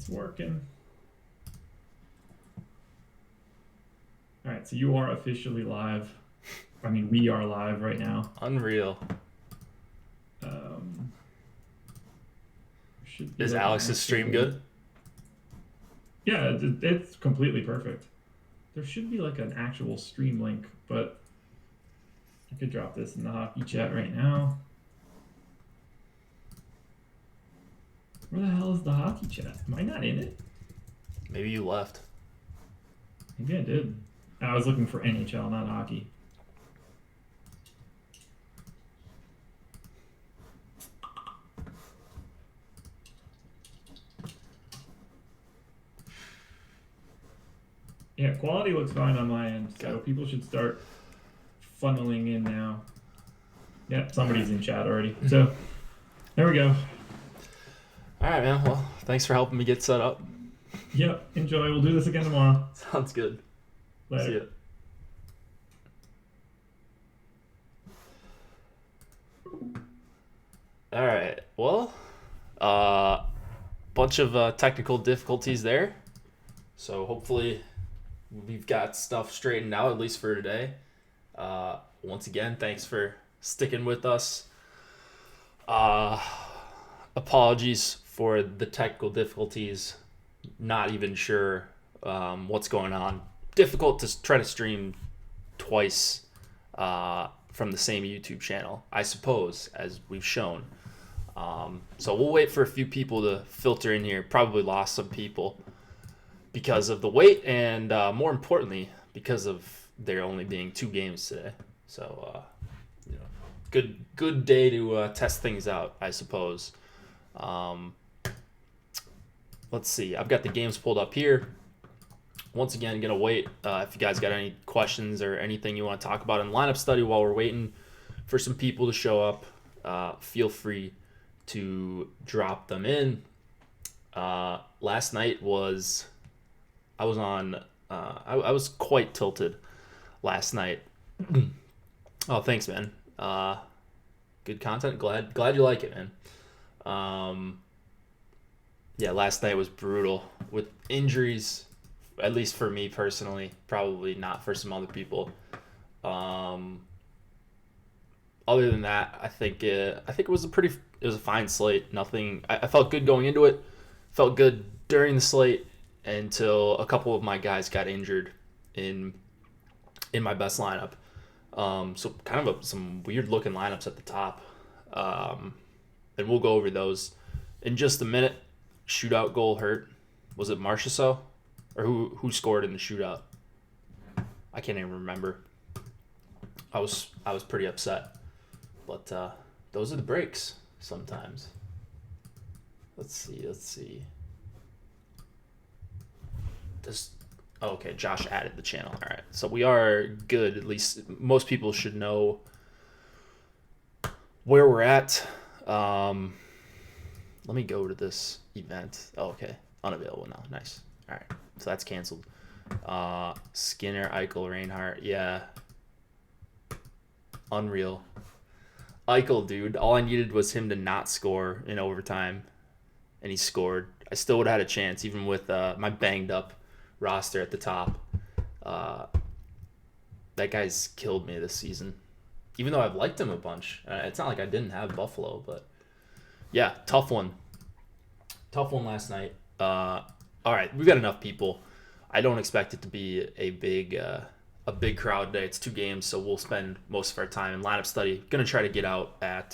It's working. All right, so you are officially live. I mean, we are live right now. Unreal. Is like Alex's stream good? Yeah, it's completely perfect. There should be like an actual stream link, but I could drop this in the hockey chat right now. Where the hell is the hockey chat? Am I not in it? Maybe you left. Maybe I did. I was looking for NHL, not hockey. Yeah, quality looks fine on my end, so people should start funneling in now. Yep, somebody's in chat already. So, there we go. All right, man. Well, thanks for helping me get set up. Yep, enjoy. We'll do this again tomorrow. Sounds good. Later. See ya. All right. Well, bunch of technical difficulties there. So hopefully we've got stuff straightened out, at least for today. Once again, thanks for sticking with us. Apologies for the technical difficulties. Not even sure what's going on. Difficult to try to stream twice from the same YouTube channel, I suppose, as we've shown. So we'll wait for a few people to filter in here. Probably lost some people because of the wait, and more importantly, because of there only being 2 games today. So, good day to test things out, I suppose. Let's see. I've got the games pulled up here. Once again, gonna wait. If you guys got any questions or anything you want to talk about in lineup study while we're waiting for some people to show up, feel free to drop them in. Last night I was quite tilted last night. Oh, thanks, man. Good content. Glad you like it, man. Yeah, last night was brutal with injuries, at least for me personally, probably not for some other people. Other than that, I think it was a fine slate. Nothing. I felt good going into it. Felt good during the slate until a couple of my guys got injured in my best lineup. So kind of some weird looking lineups at the top. And we'll go over those in just a minute. Shootout goal hurt. Was it Marchessault? Or who scored in the shootout? I can't even remember. I was pretty upset. But those are the breaks sometimes. Let's see. Okay, Josh added the channel. All right. So we are good. At least most people should know where we're at. Let me go to this event. Oh, okay. Unavailable now. Nice. All right. So that's canceled. Skinner, Eichel, Reinhart. Yeah. Unreal. Eichel, dude. All I needed was him to not score in overtime, and he scored. I still would have had a chance, even with my banged up roster at the top. That guy's killed me this season. Even though I've liked him a bunch. It's not like I didn't have Buffalo, but yeah, tough one. Tough one last night. All right, we've got enough people. I don't expect it to be a big crowd today. It's 2 games, so we'll spend most of our time in lineup study. Gonna try to get out at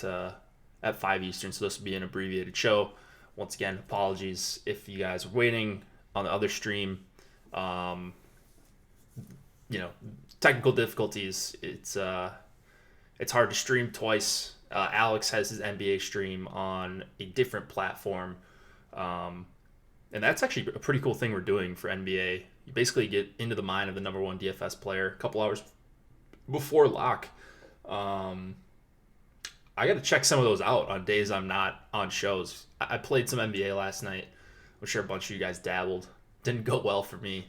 5 Eastern, so this will be an abbreviated show. Once again, apologies if you guys are waiting on the other stream. Technical difficulties. It's hard to stream twice. Alex has his NBA stream on a different platform. And that's actually a pretty cool thing we're doing for NBA. You basically get into the mind of the number 1 DFS player a couple hours before lock. I got to check some of those out on days I'm not on shows. I played some NBA last night. I'm sure a bunch of you guys dabbled. Didn't go well for me.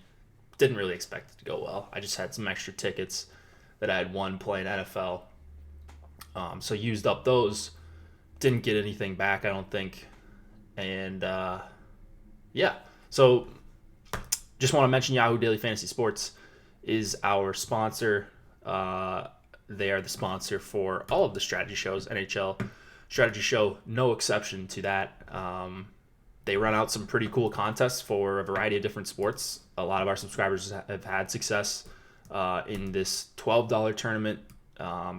Didn't really expect it to go well. I just had some extra tickets that I had won playing NFL. So used up those. Didn't get anything back, I don't think. And yeah, So just want to mention Yahoo Daily Fantasy Sports is our sponsor. They are the sponsor for all of the strategy shows. NHL Strategy Show, no exception to that. They run out some pretty cool contests for a variety of different sports. A lot of our subscribers have had success in this $12 tournament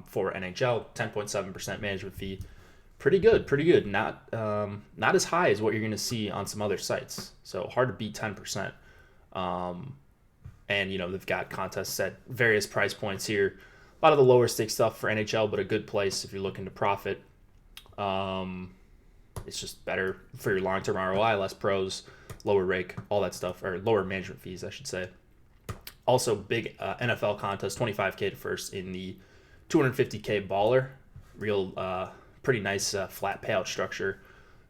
for NHL, 10.7% management fee. Pretty good. Not as high as what you're going to see on some other sites. So hard to beat 10%. And they've got contests at various price points here. A lot of the lower stake stuff for NHL, but a good place if you're looking to profit. It's just better for your long-term ROI, less pros, lower rake, all that stuff, or lower management fees, I should say. Also, big NFL contest, 25K to first in the 250K baller. Real, pretty nice flat payout structure.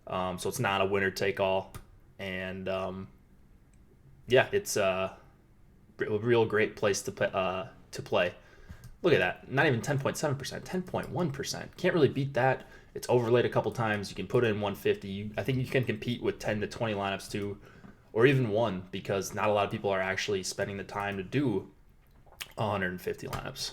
So it's not a winner take all. And it's a real great place to play. Look at that. Not even 10.7%, 10.1%. Can't really beat that. It's overlaid a couple times. You can put in 150. I think you can compete with 10 to 20 lineups too, or even one, because not a lot of people are actually spending the time to do 150 lineups.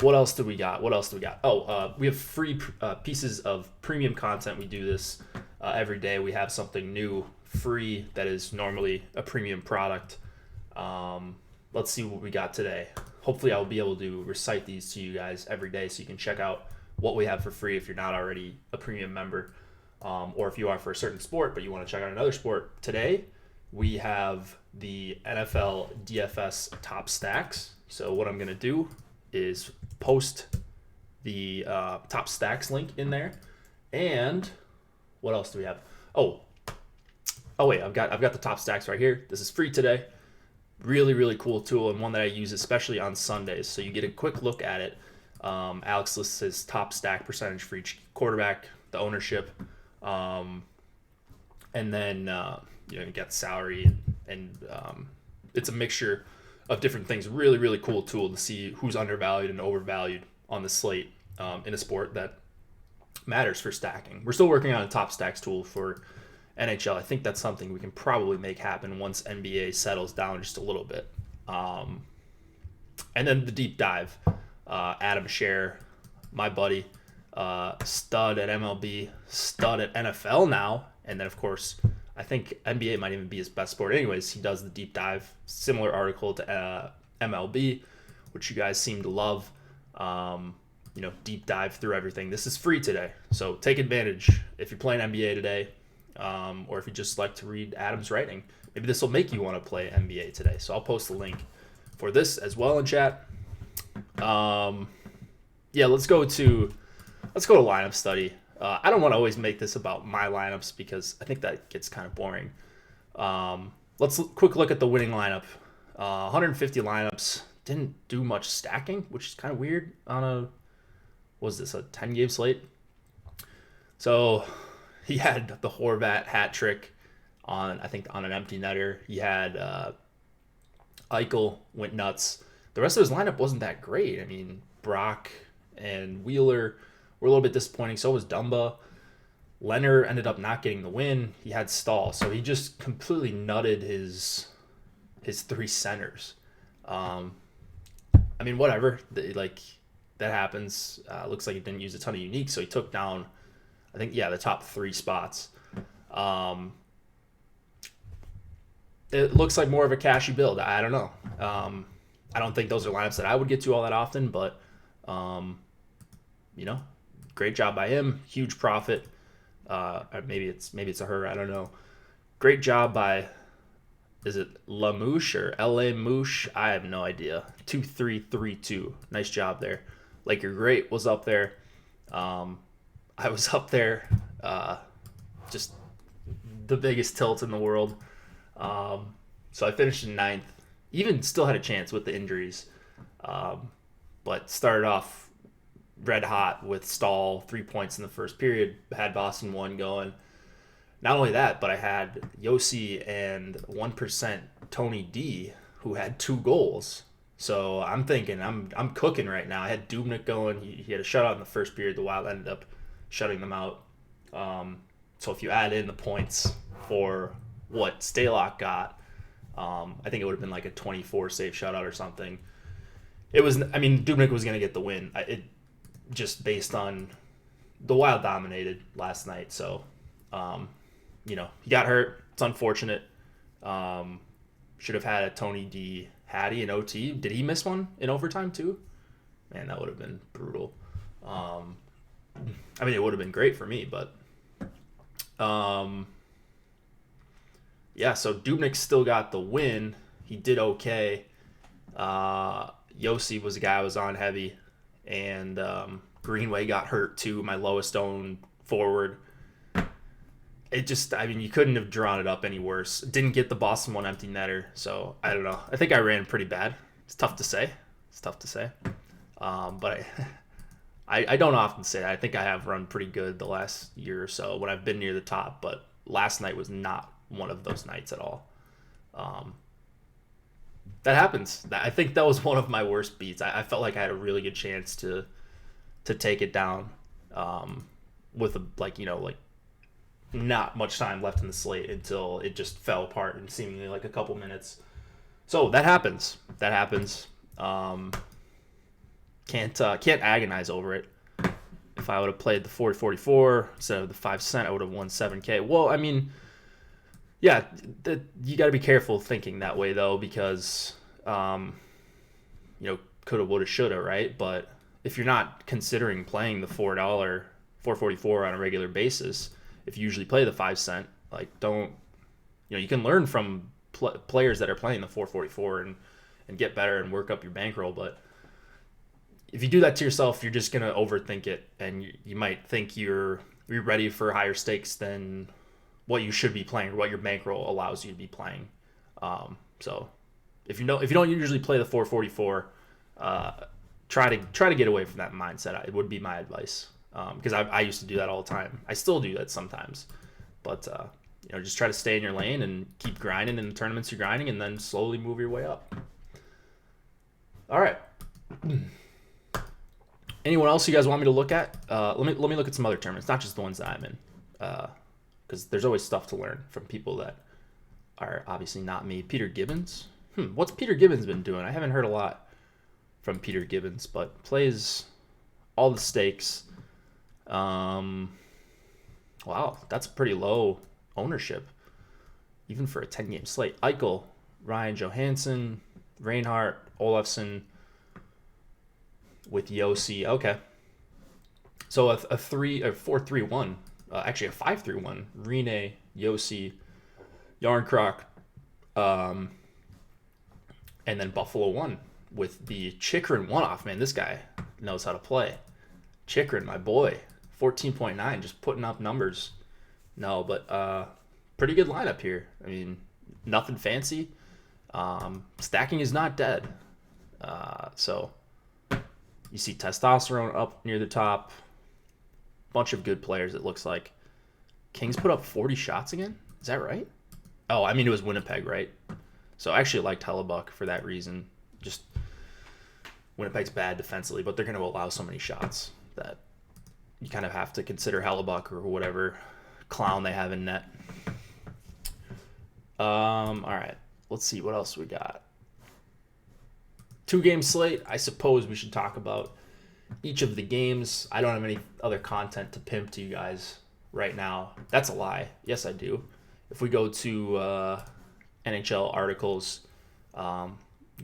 What else do we got? We have free pieces of premium content. We do this every day. We have something new, free, that is normally a premium product. Let's see what we got today. Hopefully I'll be able to recite these to you guys every day so you can check out what we have for free if you're not already a premium member, or if you are for a certain sport but you want to check out another sport. Today we have the NFL DFS Top Stacks. So what I'm going to do is post the Top Stacks link in there. And what else do we have? Oh wait, I've got the Top Stacks right here. This is free today. Really cool tool, and one that I use especially on Sundays. So you get a quick look at it. Alex lists his top stack percentage for each quarterback, the ownership, and then you get salary, and it's a mixture of different things. Really cool tool to see who's undervalued and overvalued on the slate in a sport that matters for stacking. We're still working on a top stacks tool for NHL. I think that's something we can probably make happen once NBA settles down just a little bit. And then the deep dive. Adam Scher, my buddy, stud at MLB, stud at NFL now. And then, of course, I think NBA might even be his best sport. Anyways, he does the deep dive. Similar article to MLB, which you guys seem to love. Deep dive through everything. This is free today, so take advantage if you're playing NBA today. Or if you just like to read Adam's writing, maybe this will make you want to play NBA today. So I'll post the link for this as well in chat. Let's go to lineup study. I don't want to always make this about my lineups because I think that gets kind of boring. Let's quick look at the winning lineup. 150 lineups. Didn't do much stacking, which is kind of weird on a 10-game slate? So he had the Horvat hat trick on an empty netter. He had Eichel went nuts. The rest of his lineup wasn't that great. I mean, Brock and Wheeler were a little bit disappointing. So was Dumba. Leonard ended up not getting the win. He had Stahl, so he just completely nutted his three centers. Whatever. That happens. Looks like he didn't use a ton of unique, so he took down, I think, the top three spots. It looks like more of a cashy build. I don't know. I don't think those are lineups that I would get to all that often, but, great job by him. Huge profit. Maybe it's a her. I don't know. Great job by, is it Lamouche or L.A. Moosh? I have no idea. 2-3-3-2. Nice job there. Laker Great was up there. I was up there. Just the biggest tilt in the world. So I finished in ninth. Even still had a chance with the injuries. But started off red hot with Stahl, 3 points in the first period. Had Boston 1 going. Not only that, but I had Yossi and 1% Tony D, who had 2 goals. So I'm thinking I'm cooking right now. I had Dubnik going. He had a shutout in the first period. The Wild ended up shutting them out. So if you add in the points for what Stalock got, I think it would have been like a 24 save shutout or something. Dubnyk was going to get the win. Just based on the Wild dominated last night. So, he got hurt. It's unfortunate. Should have had a Tony D. Hattie in OT. Did he miss one in overtime too? Man, that would have been brutal. It would have been great for me, but so Dubnyk still got the win. He did okay. Yossi was the guy I was on heavy, and Greenway got hurt too, my lowest owned forward. It just, you couldn't have drawn it up any worse. Didn't get the Boston one empty netter, so I don't know. I think I ran pretty bad. It's tough to say. But I don't often say that. I think I have run pretty good the last year or so when I've been near the top, but last night was not one of those nights at all. That happens. I think that was one of my worst beats. I felt like I had a really good chance to take it down with not much time left in the slate until it just fell apart in seemingly like a couple minutes. So that happens. Can't agonize over it. If I would have played the 444 instead of the 5 cent, I would have won 7K. Well, yeah, you got to be careful thinking that way though, because coulda, woulda, shoulda, right? But if you're not considering playing the $4 444 on a regular basis, if you usually play the 5 cent, you can learn from players that are playing the 444 and get better and work up your bankroll. But if you do that to yourself, you're just gonna overthink it, and you might think you're ready for higher stakes than what you should be playing or what your bankroll allows you to be playing. So if you don't usually play the 444, try to get away from that mindset. It would be my advice, because I used to do that all the time. I still do that sometimes, but just try to stay in your lane and keep grinding in the tournaments you're grinding, and then slowly move your way up. All right. Anyone else you guys want me to look at? Let me look at some other tournaments, not just the ones that I'm in, because there's always stuff to learn from people that are obviously not me. Peter Gibbons. What's Peter Gibbons been doing? I haven't heard a lot from Peter Gibbons, but plays all the stakes. Wow, that's pretty low ownership, even for a 10-game slate. Eichel, Ryan Johansson, Reinhardt, Olofsson, with Yossi. Okay. So a 4-3-1, actually a 5-3-1. Rene, Yossi, Yarncroc, and then Buffalo 1 with the Chikrin one-off. Man, this guy knows how to play. Chikrin, my boy. 14.9, just putting up numbers. No, but pretty good lineup here. Nothing fancy. Stacking is not dead. So you see Testosterone up near the top. Bunch of good players, it looks like. Kings put up 40 shots again? Is that right? Oh, it was Winnipeg, right? So I actually liked Hellebuck for that reason. Just Winnipeg's bad defensively, but they're going to allow so many shots that you kind of have to consider Hellebuck or whatever clown they have in net. All right. Let's see what else we got. 2-game slate. I suppose we should talk about each of the games. I don't have any other content to pimp to you guys right now. That's a lie. Yes, I do. If we go to NHL articles, got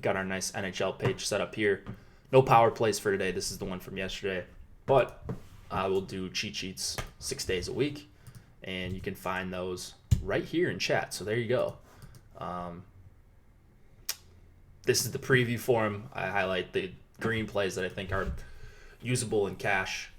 our nice NHL page set up here. No power plays for today. This is the one from yesterday. But I will do cheat sheets 6 days a week, and you can find those right here in chat. So there you go. This is the preview form. I highlight the green plays that I think are usable in cash.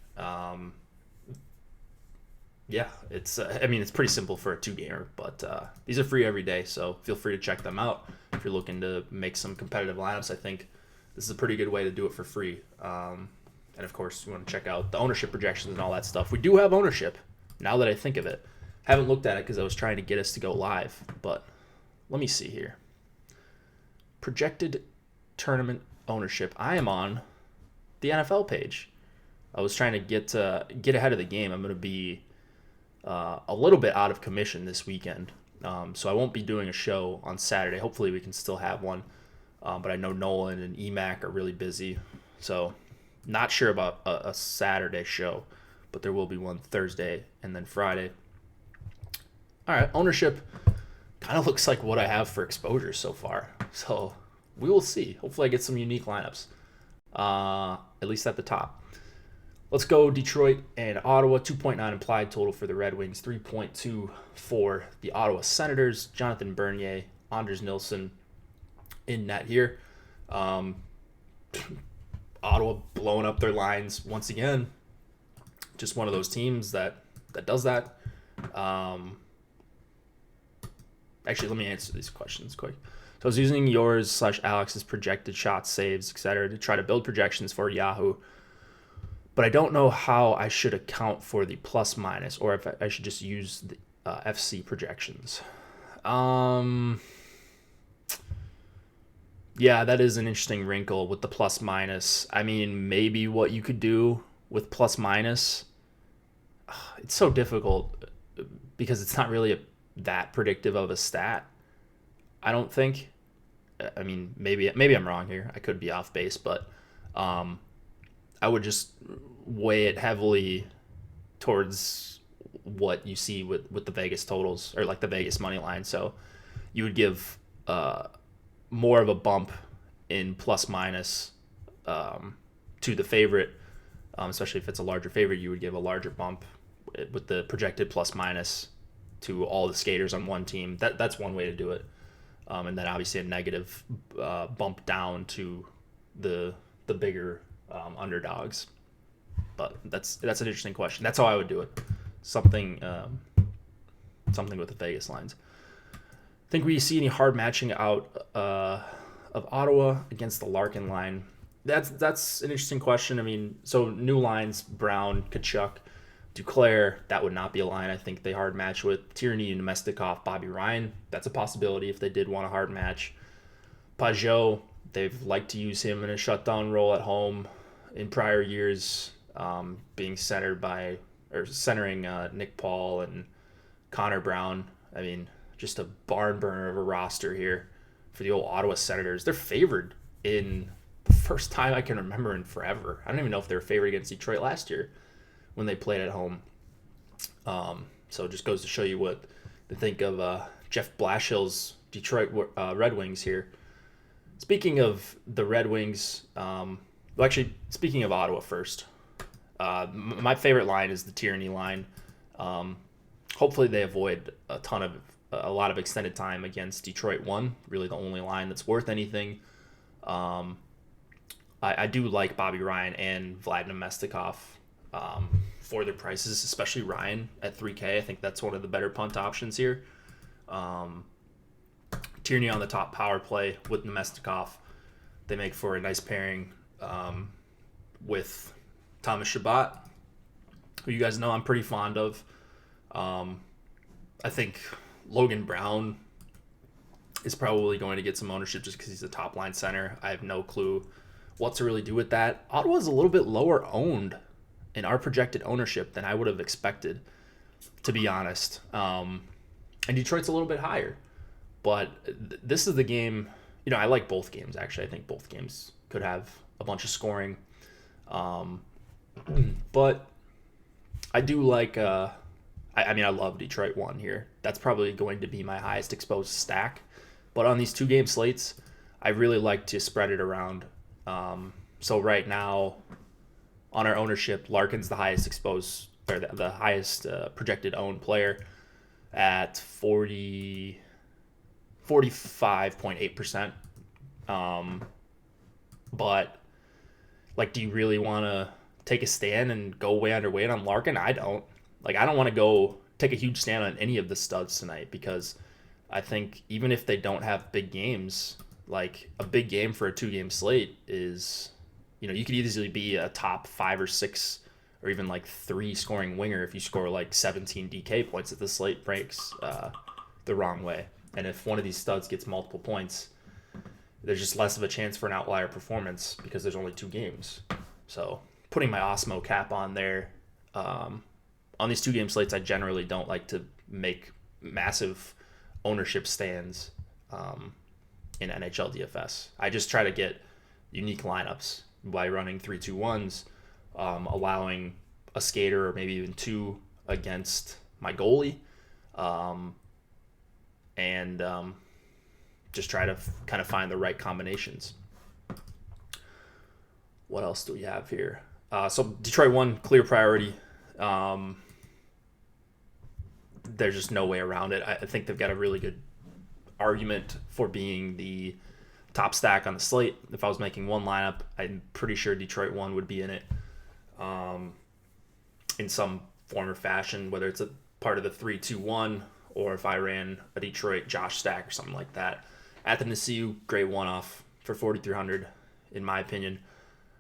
Yeah, it's it's pretty simple for a 2-gamer, but these are free every day, so feel free to check them out if you're looking to make some competitive lineups. I think this is a pretty good way to do it for free. And of course, you want to check out the ownership projections and all that stuff. We do have ownership, now that I think of it. Haven't looked at it because I was trying to get us to go live, but let me see here. Projected tournament ownership. I am on the NFL page. I was trying to get ahead of the game. I'm going to be a little bit out of commission this weekend. So I won't be doing a show on Saturday. Hopefully we can still have one. But I know Nolan and EMAC are really busy. So not sure about a Saturday show, but there will be one Thursday and then Friday. All right, ownership kind of looks like what I have for exposure so far. So we will see. Hopefully I get some unique lineups, at least at the top. Let's go Detroit and Ottawa. 2.9 implied total for the Red Wings. 3.2 for the Ottawa Senators. Jonathan Bernier, Anders Nilsson in net here. Ottawa blowing up their lines once again. Just one of those teams that does that. Actually, let me answer these questions quick. So I was using yours / Alex's projected shots, saves, etc. to try to build projections for Yahoo. But I don't know how I should account for the plus minus, or if I should just use the FC projections. Yeah, that is an interesting wrinkle with the plus minus. I mean, maybe what you could do with plus minus, it's so difficult because it's not really that predictive of a stat, I don't think. I mean, maybe I'm wrong here. I could be off base, but I would just weigh it heavily towards what you see with the Vegas totals, or like the Vegas money line. So you would give more of a bump in plus minus to the favorite, especially if it's a larger favorite. You would give a larger bump with the projected plus minus to all the skaters on one team. That's one way to do it, and then obviously a negative bump down to the bigger underdogs. But that's an interesting question. That's how I would do it. Something with the Vegas lines. Think we see any hard matching out of Ottawa against the Larkin line? That's an interesting question. I mean, so new lines: Brown, Kachuk, Duclair. That would not be a line I think they hard match with. Tierney and Nemestikov, Bobby Ryan. That's a possibility if they did want a hard match. Pajot, they've liked to use him in a shutdown role at home in prior years, being centering Nick Paul and Connor Brown. I mean, just a barn burner of a roster here for the old Ottawa Senators. They're favored in the first time I can remember in forever. I don't even know if they were favored against Detroit last year when they played at home. So it just goes to show you what to think of Jeff Blashill's Detroit Red Wings here. Speaking of the Red Wings, speaking of Ottawa first, my favorite line is the Tierney line. Hopefully they avoid a lot of extended time against Detroit 1, really the only line that's worth anything. I do like Bobby Ryan and Vlad Nemestikov for their prices, especially Ryan at 3K. I think that's one of the better punt options here. Tierney on the top power play with Nemestikov. They make for a nice pairing with Thomas Chabot, who you guys know I'm pretty fond of. I think Logan Brown is probably going to get some ownership just because he's a top line center. I have no clue what to really do with that. Ottawa's a little bit lower owned in our projected ownership than I would have expected, to be honest. And Detroit's a little bit higher. But this is the game, I like both games, actually. I think both games could have a bunch of scoring. But I do like, I love Detroit 1 here. That's probably going to be my highest exposed stack. But on these 2-game slates, I really like to spread it around. So right now, on our ownership, Larkin's the highest exposed, or the highest projected owned player at 45.8%. But do you really want to take a stand and go way underweight on Larkin? I don't. I don't want to go take a huge stand on any of the studs tonight, because I think even if they don't have big games, a big game for a 2-game slate is, you could easily be a top 5 or 6 or even 3 scoring winger if you score 17 DK points if the slate breaks the wrong way. And if one of these studs gets multiple points, there's just less of a chance for an outlier performance because there's only 2 games. So putting my Osmo cap on there, on these 2-game slates, I generally don't like to make massive ownership stands in NHL DFS. I just try to get unique lineups by running 3-2-1s, allowing a skater or maybe even 2 against my goalie, and just try to kind of find the right combinations. What else do we have here? So Detroit 1, clear priority. There's just no way around it. I think they've got a really good argument for being the top stack on the slate. If I was making one lineup, I'm pretty sure Detroit 1 would be in it in some form or fashion, whether it's a part of the 3-2-1 or if I ran a Detroit Josh stack or something like that. Athanasiou, great one-off for 4,300, in my opinion.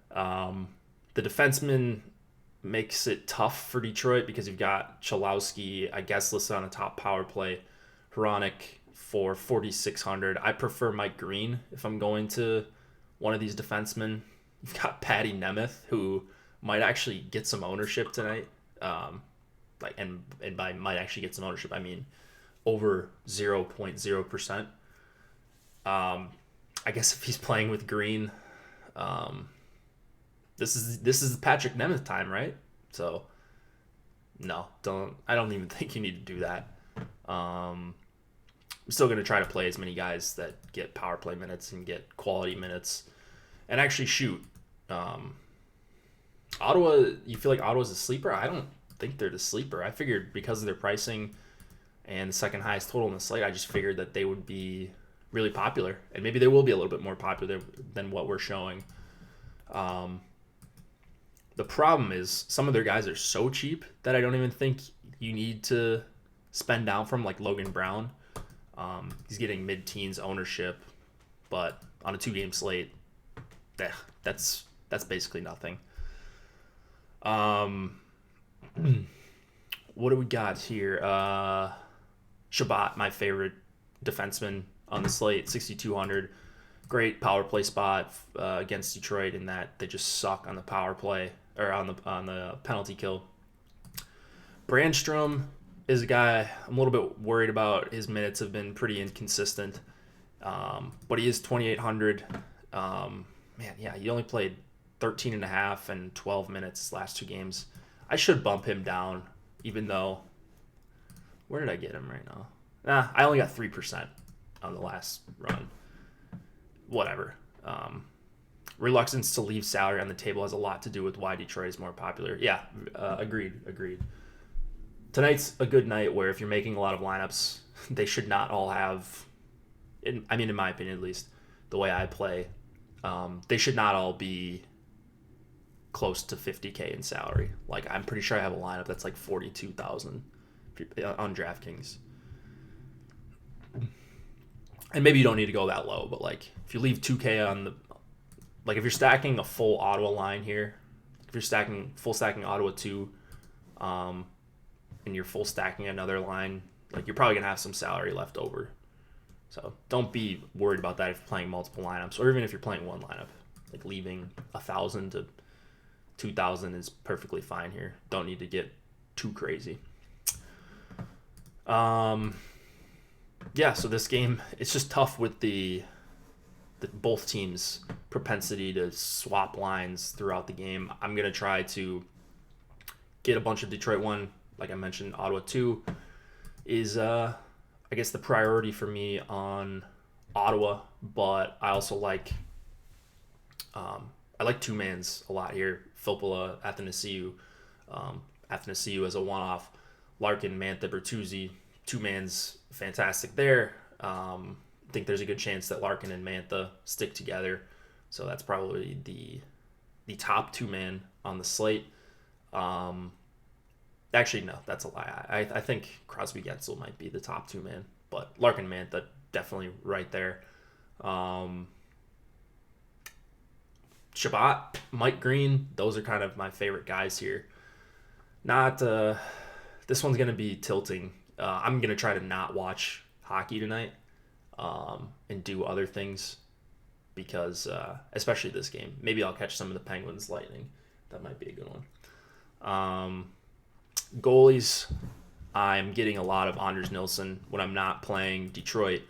The defenseman makes it tough for Detroit because you've got Chalowski, I guess, listed on a top power play. Hronek for 4,600. I prefer Mike Green if I'm going to one of these defensemen. You've got Patty Nemeth, who might actually get some ownership tonight. And by might actually get some ownership, I mean over 0.0%. I guess if he's playing with Green, this is Patrick Nemeth time, right? So no, I don't even think you need to do that. I'm still going to try to play as many guys that get power play minutes and get quality minutes and actually shoot. Ottawa, you feel like Ottawa's a sleeper? I don't think they're the sleeper. I figured because of their pricing and the second highest total in the slate, I just figured that they would be really popular, and maybe they will be a little bit more popular than what we're showing. The problem is some of their guys are so cheap that I don't even think you need to spend down from, like Logan Brown. He's getting mid-teens ownership, but on a 2-game slate, that's basically nothing. What do we got here? Shabbat, my favorite defenseman on the slate, 6,200. Great power play spot against Detroit in that they just suck on the power play or on the penalty kill. Brandstrom is a guy I'm a little bit worried about. His minutes have been pretty inconsistent, but he is 2,800. He only played 13 and a half and 12 minutes his last 2 games. I should bump him down, even though, where did I get him right now? I only got 3% on the last run. Whatever. Reluctance to leave salary on the table has a lot to do with why Detroit is more popular. Yeah, agreed. Tonight's a good night where if you're making a lot of lineups, they should not all have, in my opinion at least, the way I play, they should not all be close to 50K in salary. Like, I'm pretty sure I have a lineup that's like 42,000 on DraftKings. And maybe you don't need to go that low, but like if you leave 2K on the, like if you're stacking a full Ottawa line here, if you're full stacking Ottawa 2, and you're full stacking another line, like you're probably gonna have some salary left over. So don't be worried about that if you're playing multiple lineups, or even if you're playing one lineup. Like leaving 1,000 to 2,000 is perfectly fine here. Don't need to get too crazy. So this game, it's just tough with the both teams' propensity to swap lines throughout the game. I'm going to try to get a bunch of Detroit 1, like I mentioned. Ottawa 2 is, I guess, the priority for me on Ottawa, but I also like, I like 2-mans a lot here. Filppula, Athanasiou. Athanasiou as a one-off. Larkin, Mantha, Bertuzzi. 2-mans fantastic there. I think there's a good chance that Larkin and Mantha stick together. So that's probably the top 2-man on the slate. Actually, no, that's a lie. I think Crosby Gensel might be the top 2-man, but Larkin, Mantha, definitely right there. Shabbat, Mike Green, those are kind of my favorite guys here. This one's going to be tilting. I'm going to try to not watch hockey tonight and do other things because, especially this game, maybe I'll catch some of the Penguins Lightning. That might be a good one. Goalies, I'm getting a lot of Anders Nilsson when I'm not playing Detroit.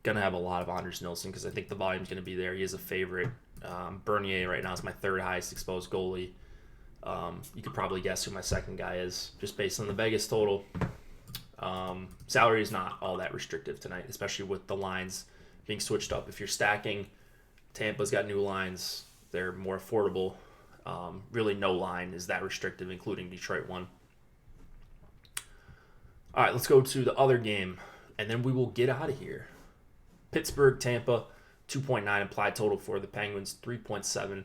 Gonna have a lot of Anders Nilsson because I think the volume's gonna be there. He is a favorite. Bernier right now is my third highest exposed goalie. You could probably guess who my second guy is just based on the Vegas total. Salary is not all that restrictive tonight, especially with the lines being switched up. If you're stacking, Tampa's got new lines. They're more affordable. Really no line is that restrictive, including Detroit one. All right, let's go to the other game, and then we will get out of here. Pittsburgh, Tampa, 2.9 implied total for the Penguins, 3.7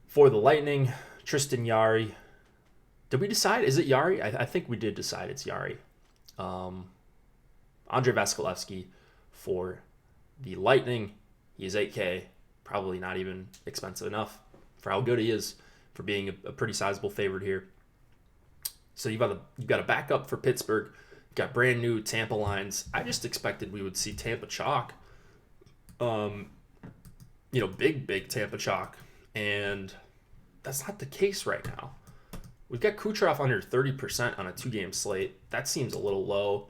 for the Lightning. Tristan Jarry. Did we decide? Is it Jarry? I think we did decide it's Jarry. Andrei Vasilevsky for the Lightning. He is 8K, probably not even expensive enough for how good he is for being a pretty sizable favorite here. So you've got a backup for Pittsburgh. You've got brand new Tampa lines. I just expected we would see Tampa chalk. Big Tampa chalk. And that's not the case right now. We've got Kucherov under 30% on a 2-game slate. That seems a little low.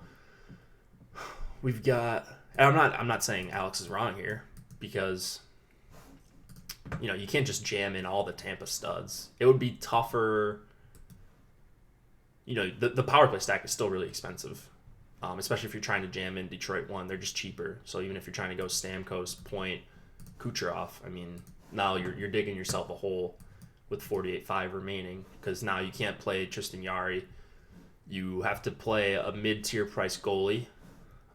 We've got, and I'm not saying Alex is wrong here, because you can't just jam in all the Tampa studs. It would be tougher. The power play stack is still really expensive, especially if you're trying to jam in Detroit one. They're just cheaper. So even if you're trying to go Stamkos, Point, Kucherov, now you're digging yourself a hole with 48.5 remaining, because now you can't play Tristan Jarry. You have to play a mid-tier price goalie,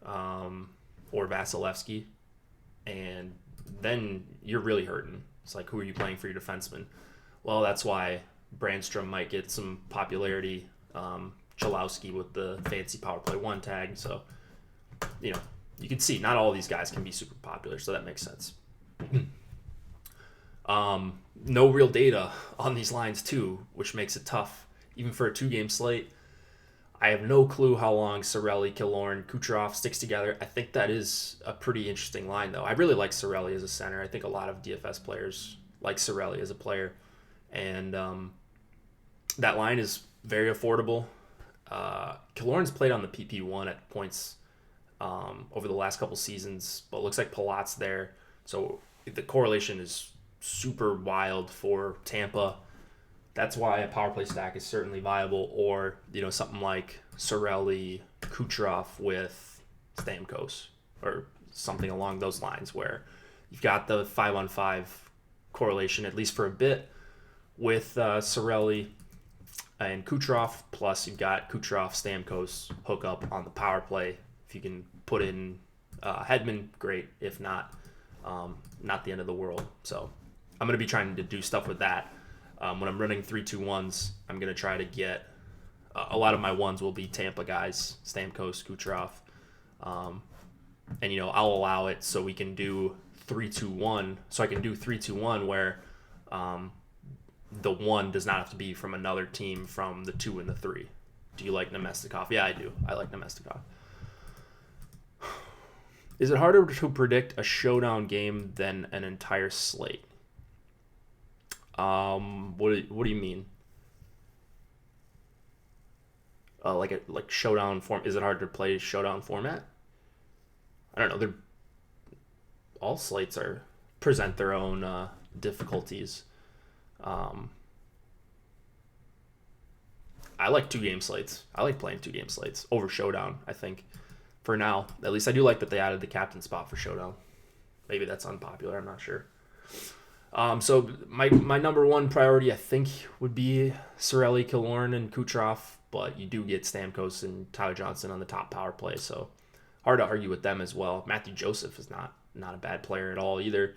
or Vasilevsky, and then you're really hurting. It's like, who are you playing for your defenseman? Well, that's why Brandstrom might get some popularity. Chalowski with the fancy power play 1 tag. So, you can see not all of these guys can be super popular, so that makes sense. No real data on these lines too, which makes it tough, even for a 2-game slate. I have no clue how long Cirelli, Killorn, Kucherov sticks together. I think that is a pretty interesting line, though. I really like Cirelli as a center. I think a lot of DFS players like Cirelli as a player. And that line is very affordable. Killorn's played on the PP1 at points over the last couple seasons, but it looks like Palat's there. So the correlation is super wild for Tampa. That's why a power play stack is certainly viable, or something like Cirelli, Kucherov with Stamkos, or something along those lines, where you've got the 5-on-5 correlation, at least for a bit, with Cirelli and Kucherov, plus you've got Kucherov, Stamkos hook up on the power play. If you can put in Hedman, great. If not, not the end of the world. So I'm going to be trying to do stuff with that. When I'm running 3-2-1s, I'm going to try to get a lot of my ones will be Tampa guys, Stamkos, Kucherov. And, I'll allow it so we can do 3-2-1. So I can do 3-2-1 where the 1 does not have to be from another team from the 2 and the 3. Do you like Nemestikov? Yeah, I do. I like Nemestikov. Is it harder to predict a showdown game than an entire slate? What do you mean? Like showdown form? Is it hard to play showdown format? I don't know. All slates present their own difficulties. I like 2-game slates. I like playing 2-game slates over showdown. I think for now, at least, I do like that they added the captain spot for showdown. Maybe that's unpopular. I'm not sure. So my number one priority, I think, would be Cirelli, Killorn, and Kucherov, but you do get Stamkos and Tyler Johnson on the top power play, so hard to argue with them as well. Matthew Joseph is not a bad player at all either.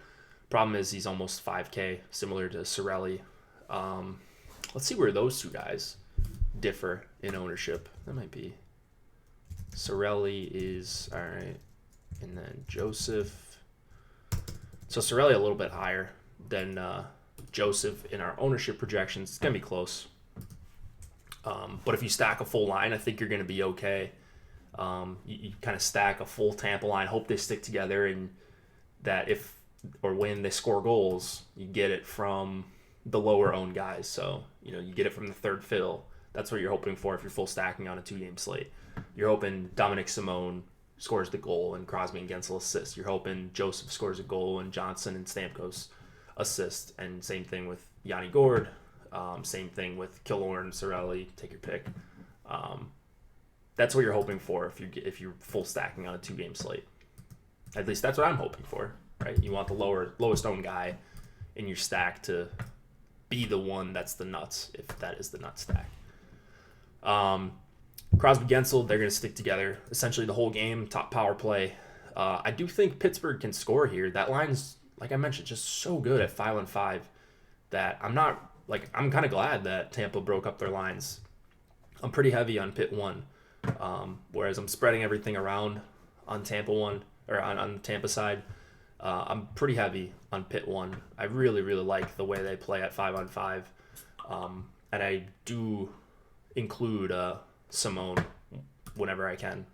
Problem is he's almost 5K, similar to Cirelli. Let's see where those two guys differ in ownership. That might be Cirelli is all right, and then Joseph. So Cirelli a little bit higher than Joseph in our ownership projections. It's gonna be close. But if you stack a full line, I think you're gonna be okay. You kind of stack a full Tampa line, hope they stick together, and that if or when they score goals, you get it from the lower owned guys. So you get it from the third fill, That's what you're hoping for if you're full stacking on a 2-game slate. You're hoping Dominic Simone scores the goal and Crosby and Gensel assist. You're hoping Joseph scores a goal and Johnson and Stamkos assist. And same thing with Yanni Gord. Same thing with Killorn, Cirelli. Take your pick. That's what you're hoping for if you're full stacking on a 2-game slate. At least that's what I'm hoping for, right? You want the lowest owned guy in your stack to be the one that's the nuts, if that is the nut stack. Crosby Gensel, they're going to stick together essentially the whole game, top power play. I do think Pittsburgh can score here. That line's, like I mentioned, just so good at 5-on-5 that I'm kind of glad that Tampa broke up their lines. I'm pretty heavy on Pitt 1, whereas I'm spreading everything around on Tampa 1, or on the Tampa side. I'm pretty heavy on Pitt 1. I really, really like the way they play at 5-on-5. And I do include Simone whenever I can.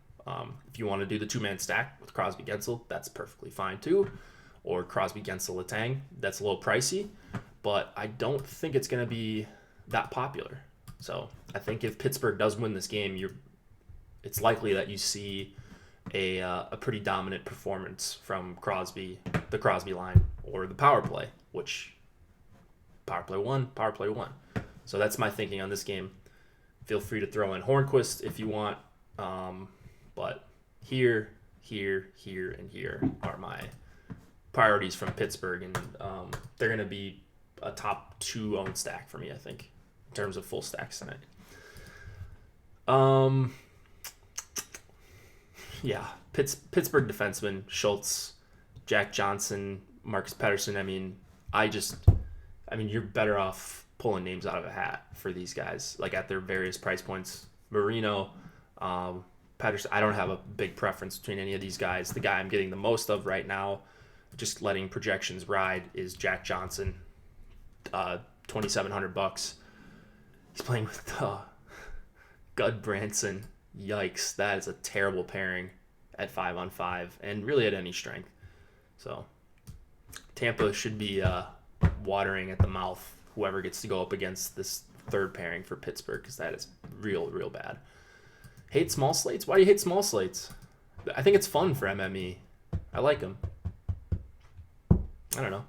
If you want to do the 2-man stack with Crosby Gensel, that's perfectly fine too. Or Crosby Gensel Letang, that's a little pricey, but I don't think it's going to be that popular. So I think if Pittsburgh does win this game, it's likely that you see a pretty dominant performance from the Crosby line, or the power play, which power play one. So that's my thinking on this game. Feel free to throw in Hornquist if you want, but here, and here are my priorities from Pittsburgh, and they're going to be a top 2 owned stack for me, I think, in terms of full stacks tonight. Yeah, Pittsburgh defenseman, Schultz, Jack Johnson, Marcus Pettersson. I mean, you're better off pulling names out of a hat for these guys, like at their various price points. Marino, Pettersson, I don't have a big preference between any of these guys. The guy I'm getting the most of right now, just letting projections ride, is Jack Johnson, $2,700. He's playing with Gud Branson. Yikes, that is a terrible pairing at 5-on-5 and really at any strength. So Tampa should be watering at the mouth, whoever gets to go up against this third pairing for Pittsburgh, because that is real, real bad. Hate small slates? Why do you hate small slates? I think it's fun for MME. I like them. I don't know.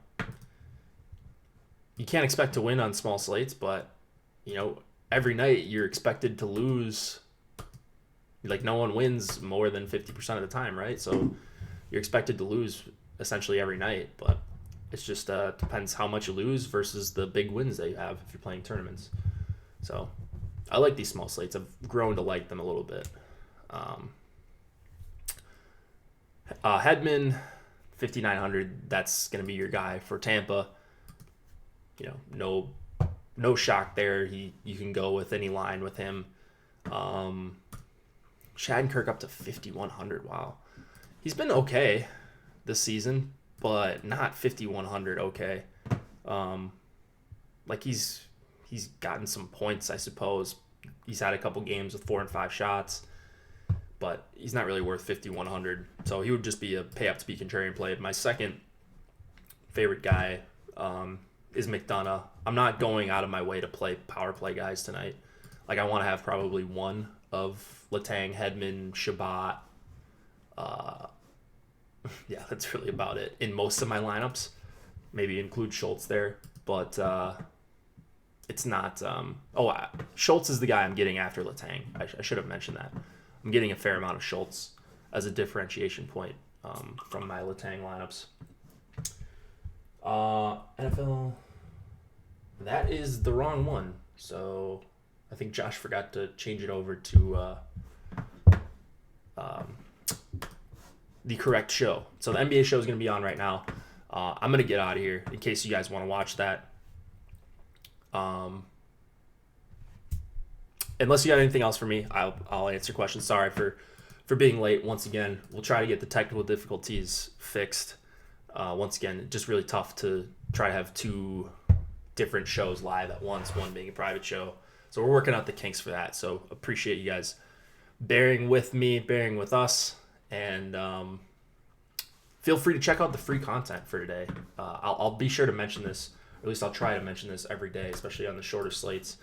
You can't expect to win on small slates, but, every night you're expected to lose. Like, no one wins more than 50% of the time, right? So you're expected to lose essentially every night, but it's just depends how much you lose versus the big wins that you have if you're playing tournaments. So I like these small slates. I've grown to like them a little bit. Hedman, 5,900. That's going to be your guy for Tampa. No shock there. You can go with any line with him. Shattenkirk up to 5,100. Wow. He's been okay this season, but not 5,100 okay. He's gotten some points, I suppose. He's had a couple games with 4 and 5 shots, but he's not really worth 5,100. So he would just be a pay up to be contrarian play. My second favorite guy is McDonough. I'm not going out of my way to play power play guys tonight. I want to have probably one of Letang, Hedman, Shabbat. Yeah, that's really about it in most of my lineups. Maybe include Schultz there, but it's not. Schultz is the guy I'm getting after Letang. I should have mentioned that. I'm getting a fair amount of Schultz as a differentiation point from my Letang lineups. NFL. That is the wrong one. So I think Josh forgot to change it over to the correct show. So the NBA show is going to be on right now. I'm going to get out of here in case you guys want to watch that. Unless you got anything else for me, I'll answer questions. Sorry for being late once again. We'll try to get the technical difficulties fixed. Once again, just really tough to try to have 2 different shows live at once, one being a private show. So we're working out the kinks for that. So appreciate you guys bearing with me, bearing with us, and feel free to check out the free content for today. I'll be sure to mention this, or at least I'll try to mention this every day, especially on the shorter slates.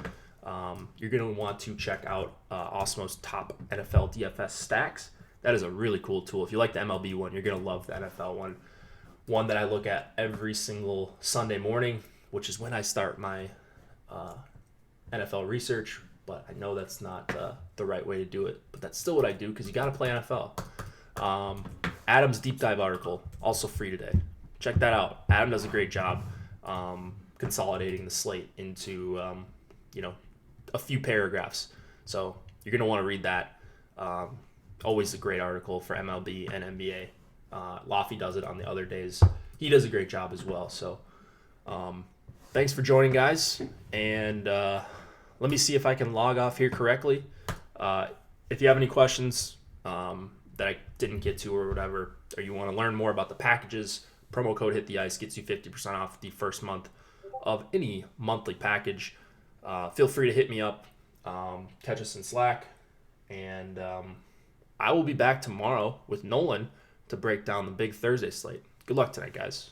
you're going to want to check out Osmo's Top NFL DFS Stacks. That is a really cool tool. If you like the MLB one, you're going to love the NFL one. One that I look at every single Sunday morning, which is when I start my NFL research. But I know that's not the right way to do it. But that's still what I do because you got to play NFL. Adam's deep dive article, also free today. Check that out. Adam does a great job consolidating the slate into a few paragraphs. So you're going to want to read that. Always a great article for MLB and NBA. Laffy does it on the other days. He does a great job as well. So thanks for joining, guys. And let me see if I can log off here correctly. If you have any questions that I didn't get to or whatever, or you want to learn more about the packages, promo code Hit the Ice gets you 50% off the first month of any monthly package. Feel free to hit me up, catch us in Slack, and I will be back tomorrow with Nolan to break down the big Thursday slate. Good luck tonight, guys.